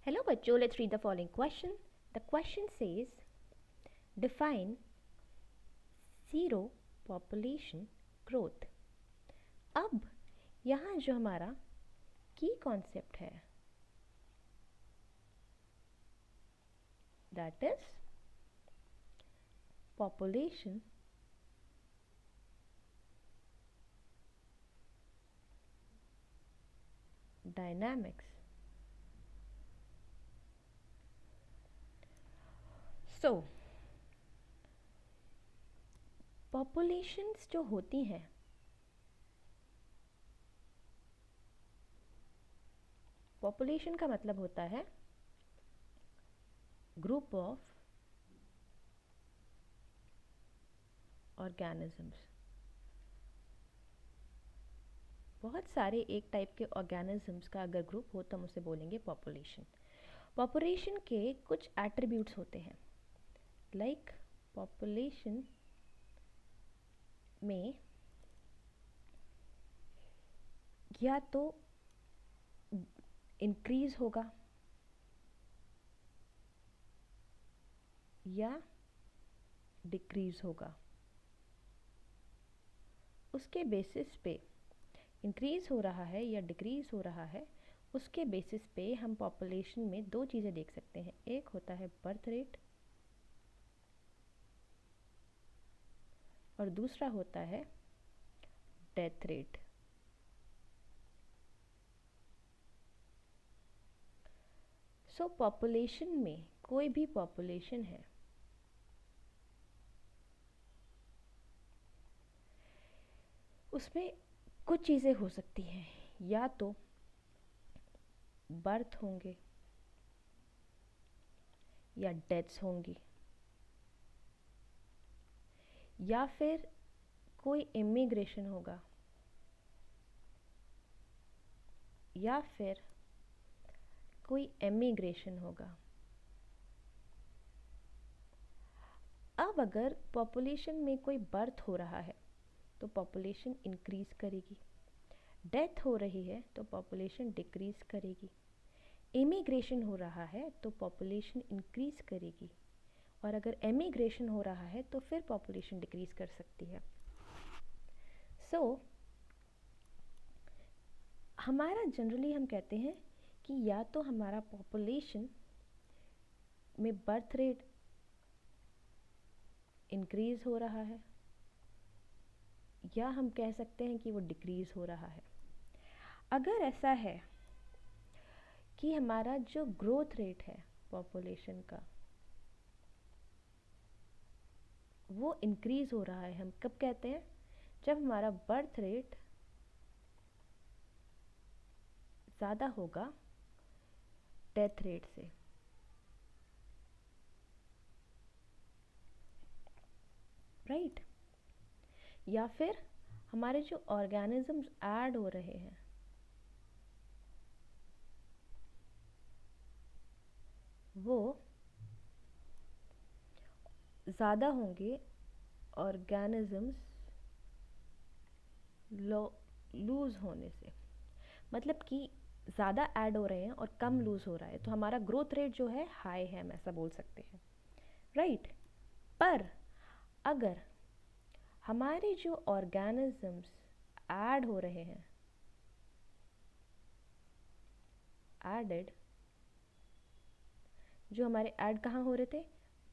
Hello बच्चों, let's read the following question. The question says, define zero population growth. अब यहाँ जो हमारा की कॉन्सेप्ट है that is population dynamics. So populations जो होती हैं पॉपुलेशन का मतलब होता है ग्रुप ऑफ ऑर्गेनिजम्स. बहुत सारे एक टाइप के ऑर्गेनिजम्स का अगर ग्रुप हो तो हम उसे बोलेंगे पॉपुलेशन. पॉपुलेशन के कुछ एट्रीब्यूट्स होते हैं लाइक पॉपुलेशन में या तो इंक्रीज होगा या डिक्रीज होगा. उसके बेसिस पे इंक्रीज हो रहा है या डिक्रीज हो रहा है, उसके बेसिस पे हम पॉपुलेशन में दो चीज़ें देख सकते हैं. एक होता है बर्थ रेट और दूसरा होता है डेथ रेट. सो पॉपुलेशन में कोई भी पॉपुलेशन है उसमें कुछ चीज़ें हो सकती हैं. या तो बर्थ होंगे या डेथ्स होंगी या फिर कोई इमिग्रेशन होगा या फिर कोई एमिग्रेशन होगा. अब अगर पॉपुलेशन में कोई बर्थ हो रहा है तो पॉपुलेशन इंक्रीज करेगी, डेथ हो रही है तो पॉपुलेशन डिक्रीज करेगी, इमिग्रेशन हो रहा है तो पॉपुलेशन इंक्रीज करेगी और अगर एमिग्रेशन हो रहा है तो फिर पॉपुलेशन डिक्रीज कर सकती है. सो हमारा जनरली हम कहते हैं कि या तो हमारा पॉपुलेशन में बर्थ रेट इंक्रीज हो रहा है या हम कह सकते हैं कि वो डिक्रीज हो रहा है. अगर ऐसा है कि हमारा जो ग्रोथ रेट है पॉपुलेशन का वो इंक्रीज हो रहा है, हम कब कहते हैं? जब हमारा बर्थ रेट ज़्यादा होगा डेथ रेट से. राइट? या फिर हमारे जो ऑर्गेनिजम्स ऐड हो रहे हैं वो ज़्यादा होंगे ऑर्गेनिजम्स लूज़ होने से. मतलब कि ज़्यादा ऐड हो रहे हैं और कम लूज़ हो रहा है तो हमारा ग्रोथ रेट जो है हाई है, हम ऐसा बोल सकते हैं. राइट? पर अगर हमारे जो ऑर्गेनिजम्स ऐड हो रहे हैं एडेड, जो हमारे ऐड कहाँ हो रहे थे?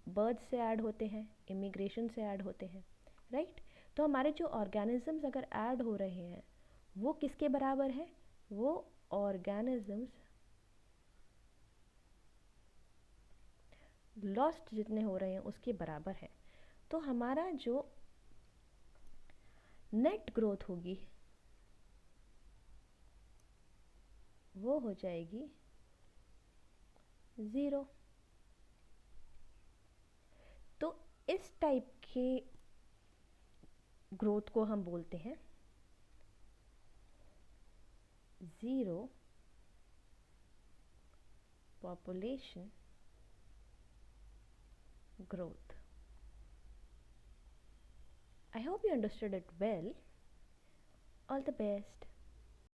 बर्थ से ऐड होते हैं, इमिग्रेशन से ऐड होते हैं. राइट? तो हमारे जो ऑर्गेनिजम्स अगर ऐड हो रहे हैं वो किसके बराबर है? वो ऑर्गेनिजम्स लॉस्ट जितने हो रहे हैं उसके बराबर है. तो हमारा जो नेट ग्रोथ होगी वो हो जाएगी 0. तो इस टाइप के ग्रोथ को हम बोलते हैं zero population growth. I hope you understood it well. All the best.